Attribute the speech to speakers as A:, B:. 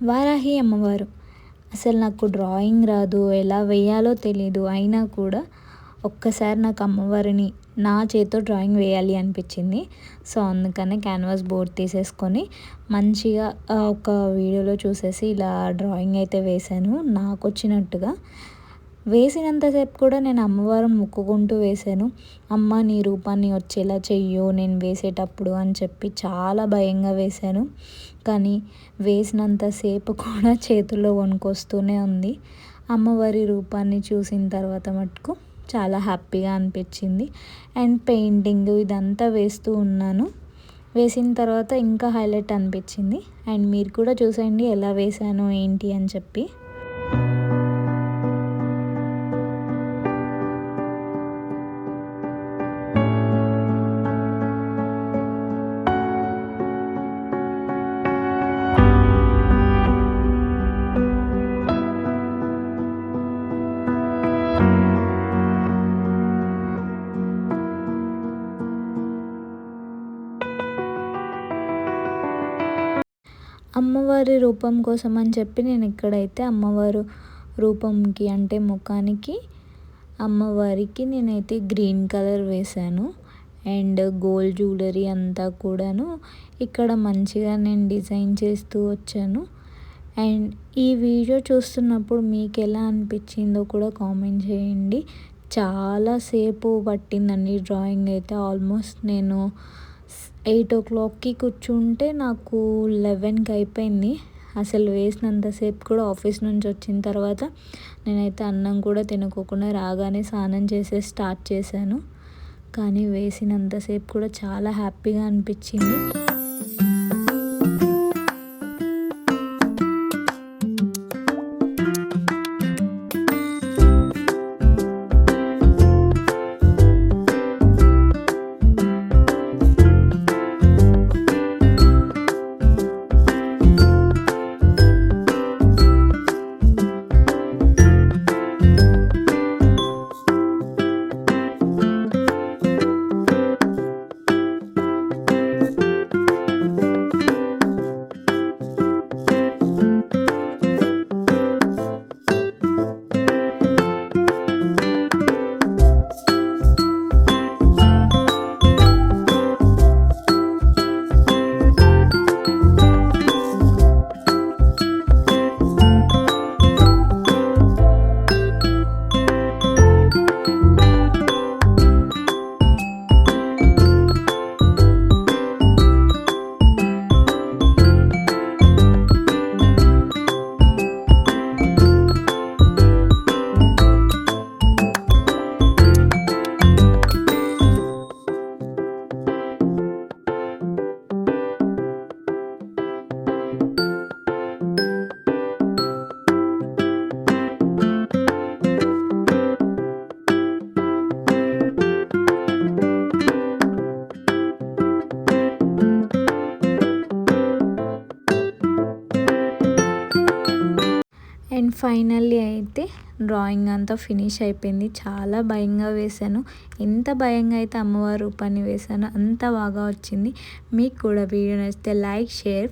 A: వారాహి అమ్మవారు. అసలు నాకు డ్రాయింగ్ రాదు, ఎలా వేయాలో తెలీదు. అయినా కూడా ఒక్కసారి నాకు అమ్మవారిని నా చేత్తో డ్రాయింగ్ వేయాలి అనిపించింది. సో, అందుకనే క్యాన్వాస్ బోర్డ్ తీసేసుకొని మంచిగా ఒక వీడియోలో చూసేసి ఇలా డ్రాయింగ్ అయితే వేశాను నాకొచ్చినట్టుగా. వేసినంతసేపు కూడా నేను అమ్మవారిని మొక్కుకుంటూ వేశాను. అమ్మ నీ రూపాన్ని వచ్చేలా చెయ్యు నేను వేసేటప్పుడు అని చెప్పి చాలా భయంగా వేశాను. కానీ వేసినంతసేపు కూడా చేతుల్లో వణుకొస్తూనే ఉంది. అమ్మవారి రూపాన్ని చూసిన తర్వాత మటుకు చాలా హ్యాపీగా అనిపించింది. అండ్ పెయింటింగ్ ఇదంతా వేస్తూ ఉన్నాను. వేసిన తర్వాత ఇంకా హైలైట్ అనిపించింది. అండ్ మీరు కూడా చూసేయండి ఎలా వేశాను ఏంటి అని చెప్పి. అమ్మవారి రూపం కోసం అని చెప్పి నేను ఇక్కడైతే అమ్మవారు రూపంకి అంటే ముఖానికి అమ్మవారికి నేనైతే గ్రీన్ కలర్ వేశాను. అండ్ గోల్డ్ జ్యువెలరీ అంతా కూడాను ఇక్కడ మంచిగా నేను డిజైన్ చేస్తూ వచ్చాను. అండ్ ఈ వీడియో చూస్తున్నప్పుడు మీకు ఎలా అనిపించిందో కూడా కామెంట్ చేయండి. చాలాసేపు పట్టిందండి డ్రాయింగ్ అయితే. ఆల్మోస్ట్ నేను 8 o'clockకి కూర్చుంటే నాకు 11కి అయిపోయింది. అసలు వేసినంతసేపు కూడా ఆఫీస్ నుంచి వచ్చిన తర్వాత నేనైతే అన్నం కూడా తినుకోకుండా రాగానే స్నానం చేసేసి స్టార్ట్ చేశాను. కానీ వేసినంతసేపు కూడా చాలా హ్యాపీగా అనిపించింది. అండ్ ఫైనల్లీ అయితే డ్రాయింగ్ అంతా ఫినిష్ అయిపోయింది. చాలా భయంగా వేశాను. ఎంత భయంగా అయితే అమ్మవారి రూపాన్ని వేశానో అంత బాగా వచ్చింది. మీకు కూడా వీడియో నచ్చితే లైక్, షేర్